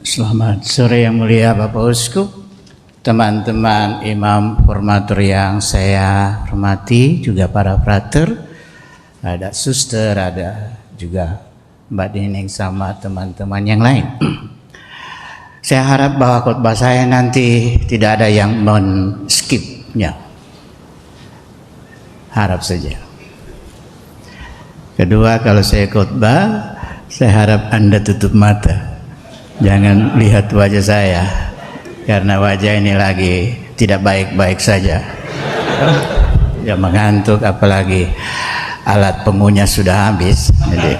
Selamat sore yang mulia Bapak Uskup, teman-teman imam formatur yang saya hormati, juga para frater, ada suster, ada juga Mbak Dining sama teman-teman yang lain. Saya harap bahwa khotbah saya nanti tidak ada yang men-skipnya. Harap saja. Kedua, kalau saya khotbah, saya harap Anda tutup mata. Jangan lihat wajah saya, karena wajah ini lagi tidak baik-baik saja. Ya mengantuk, apalagi alat pengunyah sudah habis. Jadi,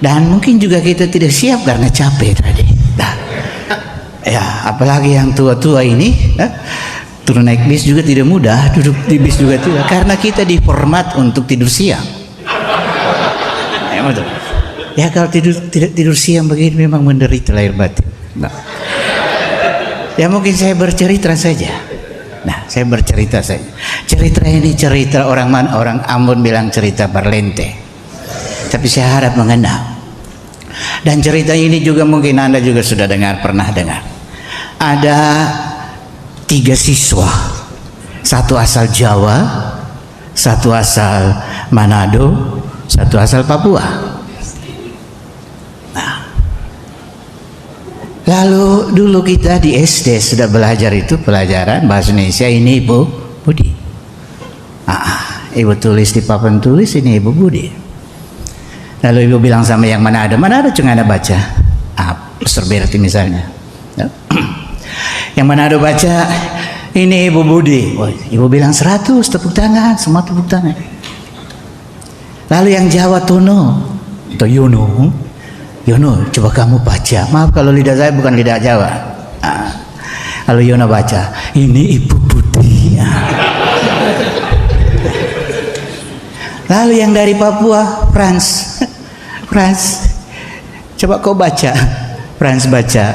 dan mungkin juga kita tidak siap karena capek tadi. Nah, ya apalagi yang tua-tua ini, turun naik bis juga tidak mudah, duduk di bis juga tidak, karena kita diformat untuk tidur siang. Ya betul. Ya kalau tidak tidur siang begini memang menderita lahir batin. Nah, ya mungkin saya bercerita saja. Nah, saya bercerita saja. Cerita ini cerita orang Ambon bilang cerita Parlente. Tapi saya harap mengenal. Dan cerita ini juga mungkin Anda juga sudah pernah dengar. Ada 3 siswa. Satu asal Jawa, satu asal Manado, satu asal Papua. Lalu dulu kita di SD sudah belajar itu pelajaran bahasa Indonesia, ini Ibu Budi. Ibu tulis di papan tulis, ini Ibu Budi. Lalu Ibu bilang sama yang mana ada cuma ada baca. Mr. Berti misalnya. Yang mana ada baca, ini Ibu Budi. Ibu bilang 100, tepuk tangan, semua tepuk tangan. Lalu yang Jawa Tono atau Yono, coba kamu baca. Maaf kalau lidah saya bukan lidah Jawa. Lalu Yono baca, ini Ibu Budi. Lalu yang dari Papua, Frans, coba kau baca. Frans baca,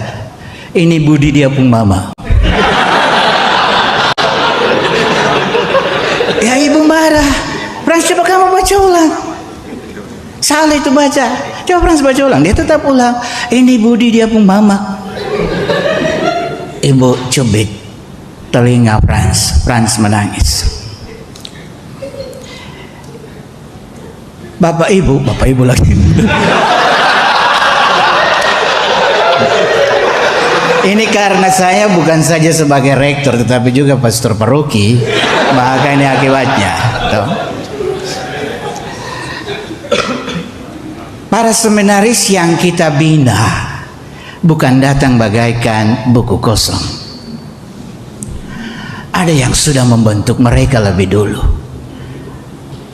ini Budi dia pun mama. Ya Ibu marah. Frans, coba kamu baca ulang. Salah itu baca. Coba Frans baca ulang. Dia tetap ulang. Ini Budi dia pun mama. Ibu cubit telinga Frans. Frans menangis. Bapak ibu lagi. Ini karena saya bukan saja sebagai rektor tetapi juga pastor paroki, maka ini akibatnya. Tuh. Para seminaris yang kita bina bukan datang bagaikan buku kosong. Ada yang sudah membentuk mereka lebih dulu.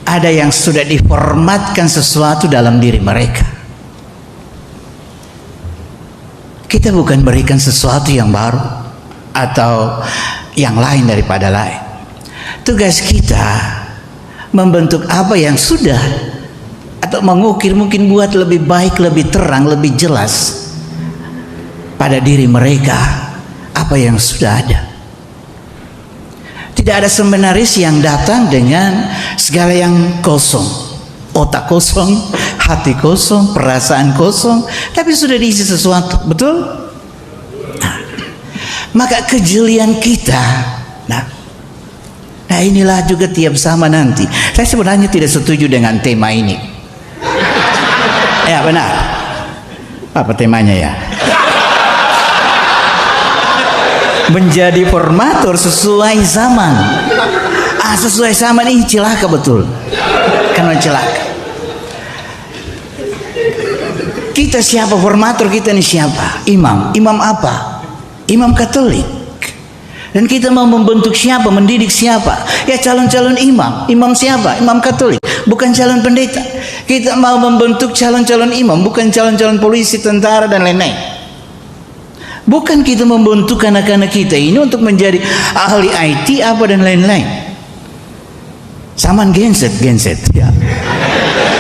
Ada yang sudah diformatkan sesuatu dalam diri mereka. Kita bukan berikan sesuatu yang baru atau yang lain daripada lain. Tugas kita membentuk apa yang sudah, atau mengukir, mungkin buat lebih baik, lebih terang, lebih jelas pada diri mereka apa yang sudah ada. Tidak ada seminaris yang datang dengan segala yang kosong, otak kosong, hati kosong, perasaan kosong, tapi sudah diisi sesuatu, betul? Maka kejelian kita, nah inilah juga tiap sama nanti. Saya sebenarnya tidak setuju dengan tema ini. Ya benar. Apa temanya ya? Menjadi formator sesuai zaman. Sesuai zaman ini celaka betul. Karena celaka. Kita siapa formator kita ini siapa? Imam. Imam apa? Imam Katolik. Dan kita mau membentuk siapa? Mendidik siapa? Ya calon-calon imam. Imam siapa? Imam Katolik. Bukan calon pendeta. Kita mau membentuk calon-calon imam, bukan calon-calon polisi, tentara dan lain-lain. Bukan kita membentuk anak-anak kita ini untuk menjadi ahli IT apa dan lain-lain. Saman genset ya.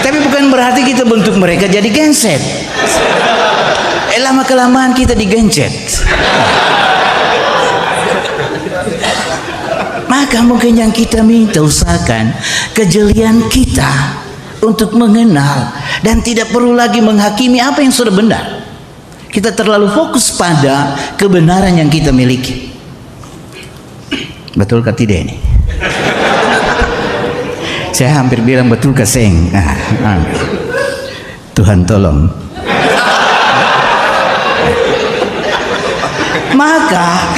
Tapi bukan berarti kita bentuk mereka jadi genset. Lama kelamaan kita digencet. Maka mungkin yang kita minta, usahakan kejelian kita untuk mengenal dan tidak perlu lagi menghakimi apa yang sudah benar. Kita terlalu fokus pada kebenaran yang kita miliki. Betul kah tidak ini? Saya hampir bilang betul kah seng. Tuhan tolong. Maka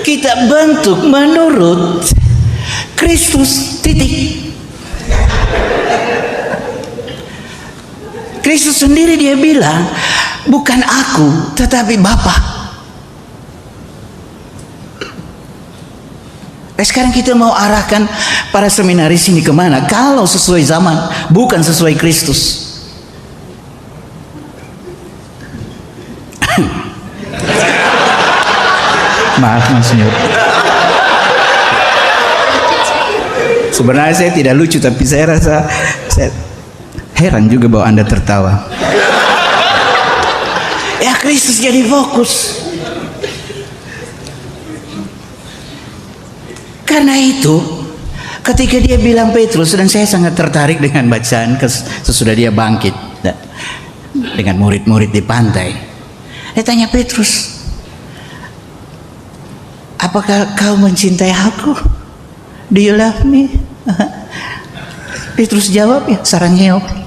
kita bentuk menurut Kristus, titik. Kristus sendiri dia bilang, bukan aku tetapi Bapa. Sekarang kita mau arahkan para seminaris ini kemana? Kalau sesuai zaman, bukan sesuai Kristus. Maaf Mas Nur. Sebenarnya saya tidak lucu, tapi saya rasa saya heran juga bahwa Anda tertawa. Ya, Kristus jadi fokus. Karena itu, ketika dia bilang Petrus, dan saya sangat tertarik dengan bacaan sesudah dia bangkit dengan murid-murid di pantai. Dia tanya Petrus, apakah kau mencintai aku? Do you love me? Petrus jawab, ya sarang ngeok.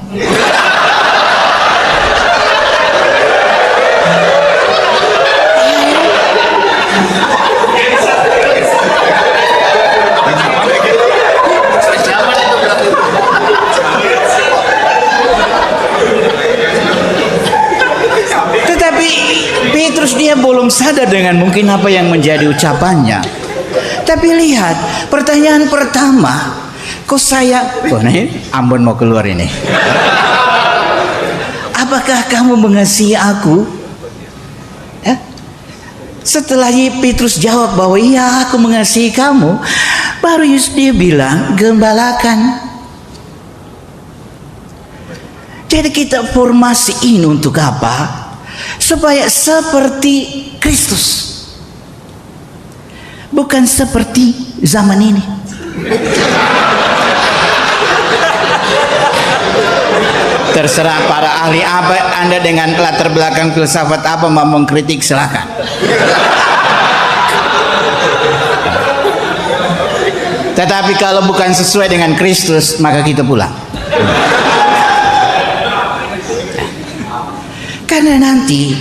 Tetapi Petrus dia belum sadar dengan mungkin apa yang menjadi ucapannya. Tapi lihat, pertanyaan pertama, kok saya, nih Ambon mau keluar ini. Apakah kamu mengasihi aku? Setelah Petrus jawab bahwa iya aku mengasihi kamu, baru Yesus dia bilang gembalakan. Jadi kita formasi ini untuk apa? Supaya seperti Kristus, bukan seperti zaman ini. Terserah para ahli apa Anda dengan latar belakang filsafat apa mau mengkritik, silakan. Tetapi kalau bukan sesuai dengan Kristus, maka kita pulang. Karena nanti,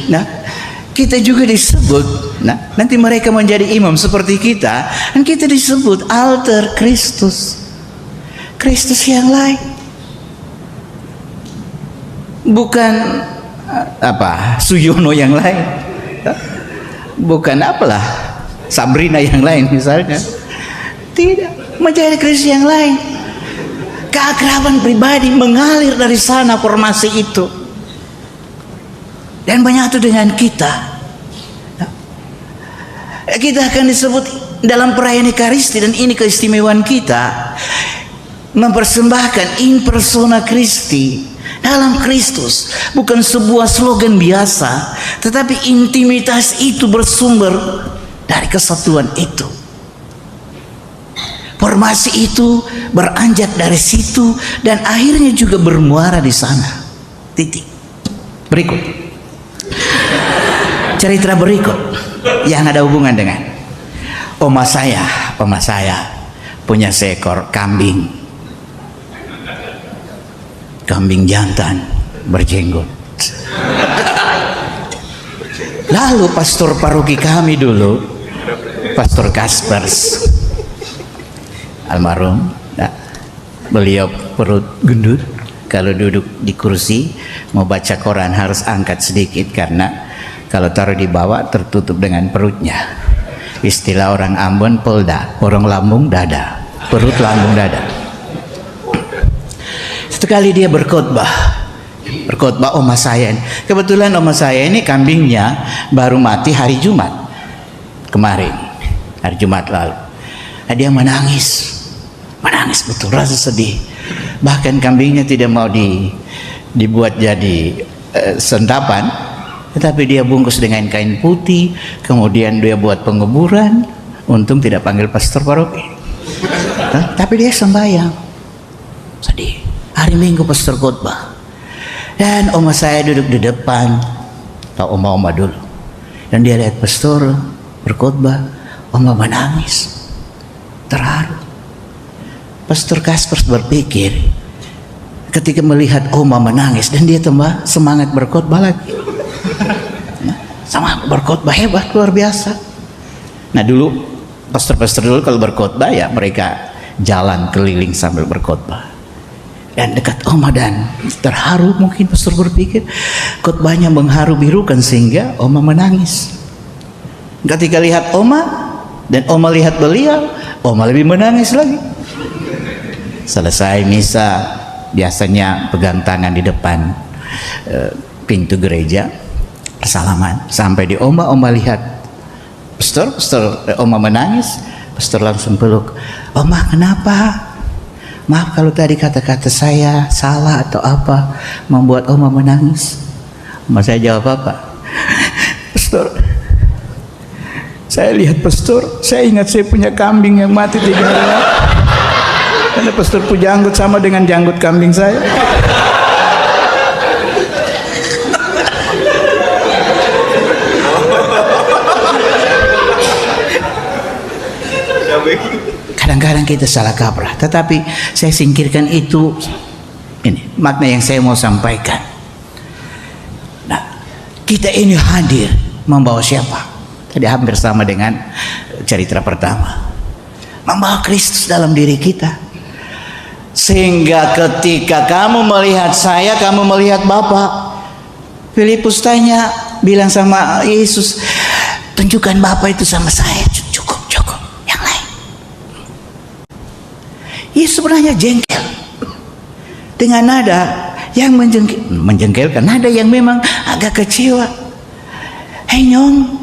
kita juga disebut, nanti mereka menjadi imam seperti kita, dan kita disebut alter Kristus, Kristus yang lain, bukan Suyono yang lain, bukan apalah Sabrina yang lain misalnya, tidak, menjadi Kristus yang lain. Keakraban pribadi mengalir dari sana, formasi itu, dan menyatu dengan kita. Kita akan disebut dalam perayaan Ekaristi, dan ini keistimewaan kita, mempersembahkan in persona Christi, dalam Kristus. Bukan sebuah slogan biasa, tetapi intimitas itu bersumber dari kesatuan itu. Formasi itu beranjak dari situ dan akhirnya juga bermuara di sana. Titik. Berikut cerita berikut yang ada hubungan dengan oma saya punya seekor kambing jantan berjenggot. Lalu pastor paroki kami dulu, Pastor Kaspers almarhum, beliau perut gendut, kalau duduk di kursi mau baca koran harus angkat sedikit karena kalau taruh di bawah tertutup dengan perutnya. Istilah orang Ambon polda, orang lambung dada, perut lambung dada. Satu kali dia berkhotbah oma saya ini. Kebetulan oma saya ini kambingnya baru mati hari Jumat kemarin, hari Jumat lalu. Dia menangis betul, rasa sedih. Bahkan kambingnya tidak mau dibuat jadi sentapan, tetapi dia bungkus dengan kain putih, kemudian dia buat penguburan. Untung tidak panggil pastor paroki, tapi dia sembahyang sedih. Hari Minggu pastor khotbah, dan oma saya duduk di depan. atau oma-oma dulu. Dan dia lihat pastor berkhotbah, oma menangis, terharu. Pastor Kasper berpikir, ketika melihat oma menangis, dan dia tambah semangat berkhotbah lagi. Semangat berkhotbah hebat, luar biasa. Nah dulu pastor-pastor dulu kalau berkhotbah ya mereka jalan keliling sambil berkhotbah. Dan dekat oma dan terharu, mungkin pastor berpikir khotbahnya mengharu-birukan sehingga oma menangis. Ketika lihat oma dan oma lihat beliau, oma lebih menangis lagi. Selesai misa, biasanya pegang tangan di depan pintu gereja, salaman. Sampai di oma lihat pastor oma menangis, pastor langsung peluk. Oma kenapa? Maaf kalau tadi kata-kata saya salah atau apa membuat oma menangis. Oma saya jawab apa? Pastor, saya lihat pastor, saya ingat saya punya kambing yang mati 3 hari lalu. Karena pastor punya janggut sama dengan janggut kambing saya. Kadang-kadang kita salah kaprah, tetapi saya singkirkan itu. Ini makna yang saya mau sampaikan. Nah, kita ini hadir membawa siapa? Tadi hampir sama dengan cerita pertama. Membawa Kristus dalam diri kita. Sehingga ketika kamu melihat saya, kamu melihat Bapa. Filipus bilang sama Yesus, tunjukkan Bapa itu sama saya. Cukup. Yang lain. Yesus sebenarnya jengkel dengan nada yang menjengkelkan, nada yang memang agak kecewa. Hei nyong,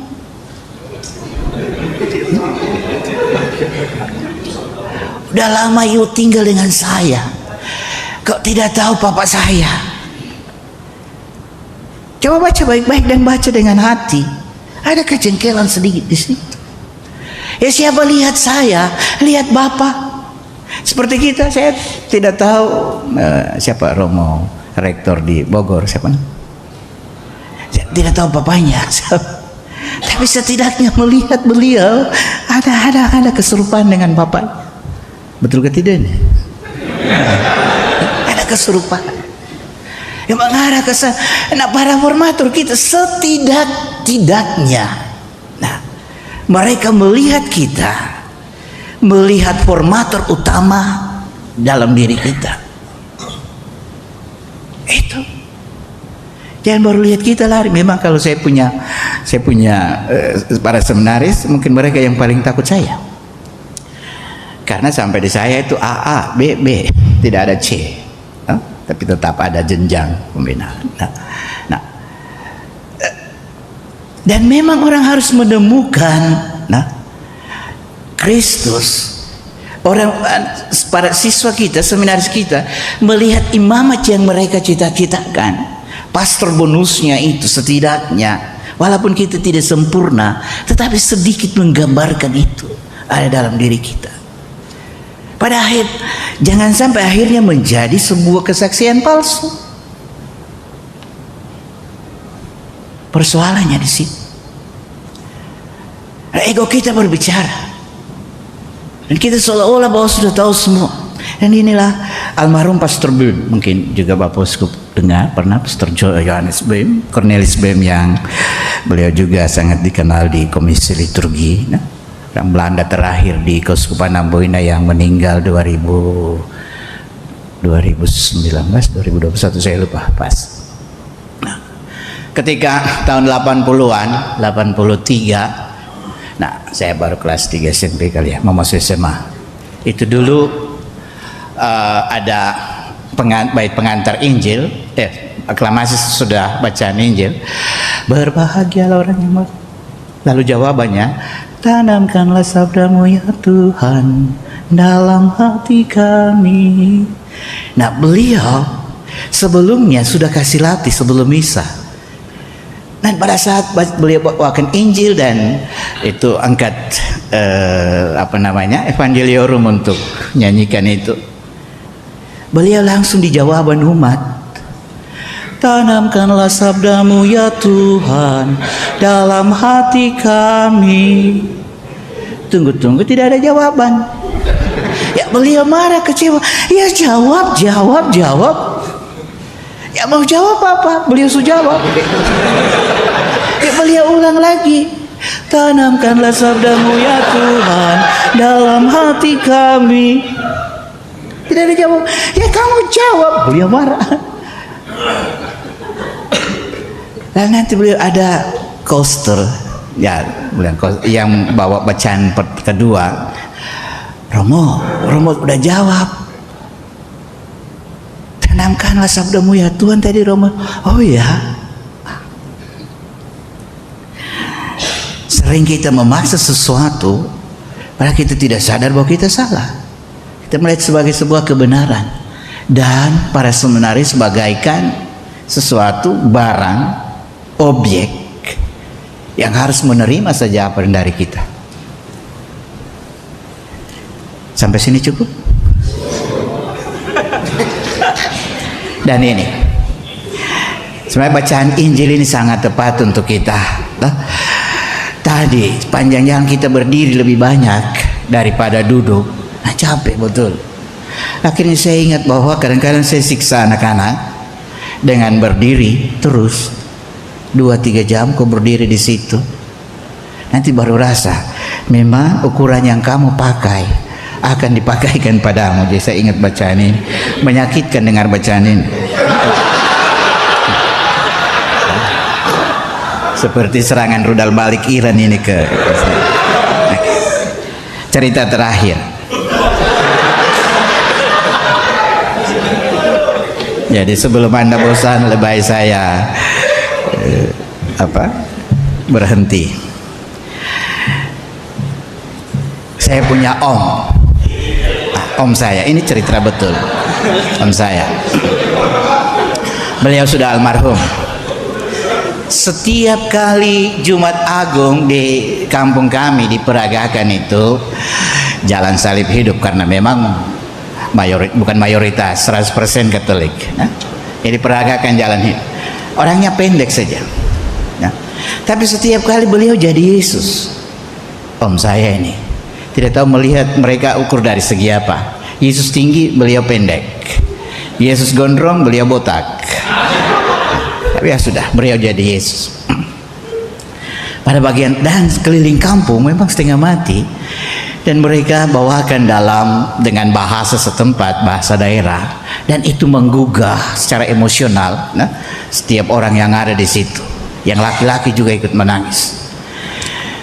udah lama you tinggal dengan saya, kok tidak tahu Papa saya? Coba baca baik-baik dan baca dengan hati. Ada kejengkelan sedikit di situ. Ya siapa lihat saya, lihat Bapa. Seperti kita, saya tidak tahu siapa Romo rektor di Bogor, siapa? Saya tidak tahu bapaknya. Tapi setidaknya melihat beliau ada keserupaan dengan bapaknya. Betul ke tidak? Ada keserupaan yang mengarah ke sana. Nah, para formatur kita setidak-tidaknya, nah, mereka melihat kita, melihat formatur utama dalam diri kita. Itu jangan baru lihat kita lari. Memang kalau saya punya para seminaris, mungkin mereka yang paling takut saya. Karena sampai di saya itu AA, BB, tidak ada C, tapi tetap ada jenjang pembinaan. Nah, dan memang orang harus menemukan, Kristus. Orang para siswa kita, seminaris kita, melihat imamat yang mereka cita-citakan, pastor bonusnya itu setidaknya, walaupun kita tidak sempurna, tetapi sedikit menggambarkan itu ada dalam diri kita. Pada akhir, jangan sampai akhirnya menjadi sebuah kesaksian palsu. Persoalannya di situ. Ego kita berbicara, dan kita seolah-olah bahwa sudah tahu semua. Dan inilah almarhum Pastor Bem, mungkin juga Bapak Uskup dengar pernah, Pastor Johannes Bem, Cornelis Bem, yang beliau juga sangat dikenal di Komisi Liturgi. Orang Belanda terakhir di Keuskupan Amboina yang meninggal 2019, 2021 saya lupa pas. Nah, ketika tahun 80-an, 83, nah saya baru kelas 3 SMP kali ya, mau masuk SMA. Itu dulu ada bait pengantar Injil, aklamasi sudah bacaan Injil. Berbahagialah orang yang lalu jawabannya, tanamkanlah sabdamu ya Tuhan dalam hati kami. Nah, beliau sebelumnya sudah kasih latih sebelum misa. Dan pada saat beliau bawakan Injil dan itu angkat Evangeliorum untuk nyanyikan itu, beliau langsung di jawaban umat, Tanamkanlah sabdamu ya Tuhan dalam hati kami. Tunggu-tunggu, tidak ada jawaban. Ya, beliau marah, kecewa. Ya jawab. Ya mau jawab apa? Beliau sudah jawab. Ya beliau ulang lagi. Tanamkanlah sabdamu ya Tuhan dalam hati kami. Tidak ada jawab. Ya kamu jawab. Beliau marah. Dan nanti beliau ada coaster, ya, yang bawa bacaan kedua. Romo udah jawab. Tanamkanlah sabdamu ya Tuhan tadi, Romo. Oh ya. Sering kita memaksa sesuatu, padahal kita tidak sadar bahwa kita salah. Kita melihat sebagai sebuah kebenaran, dan para seminaris bagaikan sesuatu barang, objek yang harus menerima saja apa dari kita. Sampai sini cukup. Dan ini sebenarnya bacaan Injil ini sangat tepat untuk kita. Tadi panjang jalan kita berdiri lebih banyak daripada duduk. Nah, capek betul. Akhirnya saya ingat bahwa kadang-kadang saya siksa anak-anak dengan berdiri terus 2-3 jam kau berdiri di situ. Nanti baru rasa memang ukuran yang kamu pakai akan dipakaikan padamu. Jadi saya ingat bacaan ini, menyakitkan dengar bacaan ini. Seperti serangan rudal balik Iran ini ke. Cerita terakhir. Jadi sebelum Anda bosan, lebih baik saya berhenti. Saya punya om saya, ini cerita betul. Om saya, beliau sudah almarhum. Setiap kali Jumat Agung di kampung kami diperagakan itu jalan salib hidup, karena memang bukan mayoritas 100% Katolik. Jadi peragakan jalan hidup. Orangnya pendek saja. Tapi setiap kali beliau jadi Yesus. Om saya ini tidak tahu melihat mereka ukur dari segi apa. Yesus tinggi, beliau pendek. Yesus gondrong, beliau botak. Tapi ya sudah, beliau jadi Yesus. Pada bagian dan keliling kampung memang setengah mati, dan mereka bawakan dengan bahasa setempat, bahasa daerah, dan itu menggugah secara emosional. Setiap orang yang ada di situ, yang laki-laki juga ikut menangis.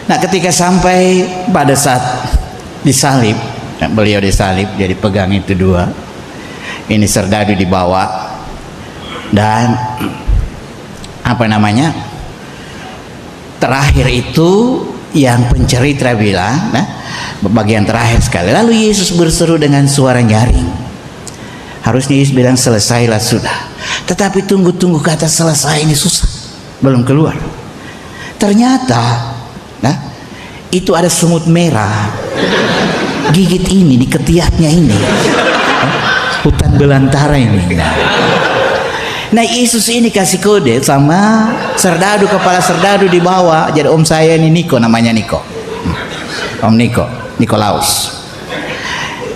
Nah, ketika sampai pada saat disalib, beliau disalib, jadi pegang itu dua, ini serdadu dibawa, dan terakhir itu yang pencerita bilang, bagian terakhir sekali, lalu Yesus berseru dengan suara nyaring. Harusnya Yesus bilang selesailah sudah, tetapi tunggu kata selesai ini susah, belum keluar. Ternyata itu ada semut merah gigit ini di ketiaknya ini, hutan belantara ini. Nah, Yesus ini kasih kode sama serdadu, kepala serdadu di bawah. Jadi om saya ini Niko, namanya Niko, Om Nikolaus.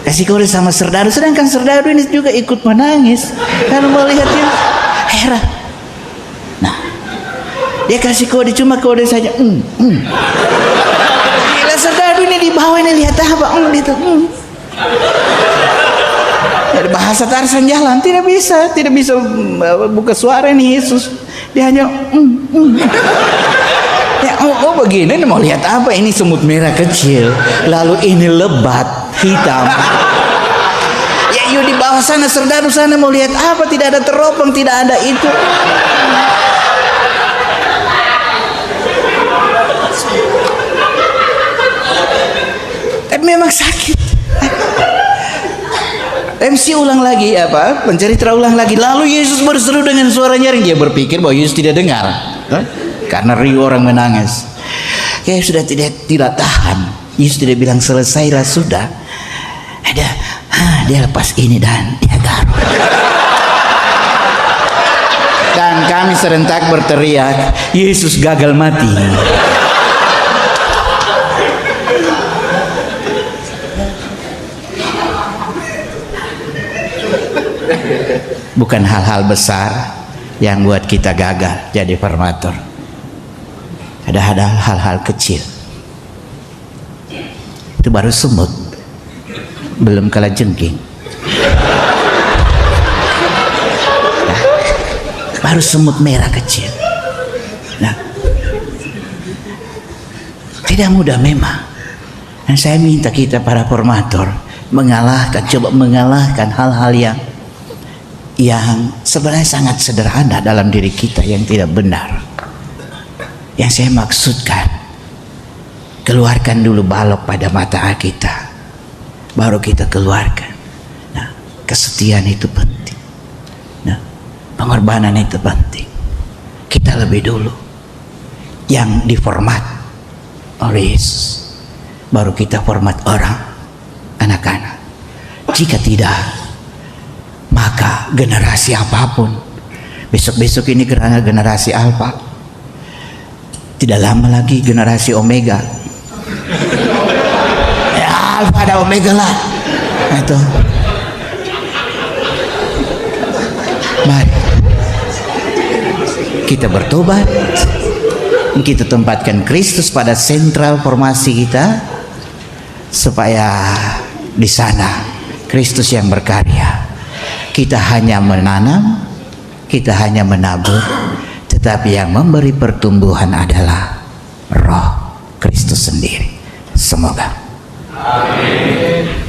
Kasih kode sama serdadu, sedangkan serdadu ini juga ikut menangis karena melihat dia heran. Nah, dia kasih kode, cuma kode saja. Gila, serdadu ini di bawah ini lihat apa? Gitu. Dari bahasa Tarsan jalan tidak bisa buka suara ini Yesus. Dia hanya ya, begini, mau lihat apa? Ini semut merah kecil, lalu ini lebat hitam. Ya, yuk di bawah sana serdadu sana mau lihat apa? Tidak ada teropong, tidak ada itu. Tapi memang sakit. MC ulang lagi pencerita ulang lagi, lalu Yesus berseru dengan suara nyaring. Dia berpikir bahwa Yesus tidak dengar, karena riuh orang menangis. Kayak sudah tidak tahan. Yesus tidak bilang selesailah sudah. Dia lepas ini dan dia garuk. Dan Dan kami serentak berteriak, Yesus gagal mati. Bukan hal-hal besar yang buat kita gagal jadi formator. Ada hal-hal kecil. Itu baru semut, belum kalajengking. Nah, baru semut merah kecil. Nah, tidak mudah memang. Dan saya minta kita para formator coba mengalahkan hal-hal yang sebenarnya sangat sederhana dalam diri kita yang tidak benar. Yang saya maksudkan, keluarkan dulu balok pada mata kita, baru kita keluarkan. Nah, kesetiaan itu penting. Nah, pengorbanan itu penting. Kita lebih dulu yang diformat oleh Yesus, baru kita format orang, anak-anak. Jika tidak, maka generasi apapun, besok-besok ini karena generasi Alpha, tidak lama lagi generasi Omega. Ya, Alpha ada Omega lah. Itu. Mari kita bertobat, kita tempatkan Kristus pada sentral formasi kita, supaya di sana Kristus yang berkarya. Kita hanya menanam, kita hanya menabur, tetapi yang memberi pertumbuhan adalah Roh Kristus sendiri. Semoga. Amin.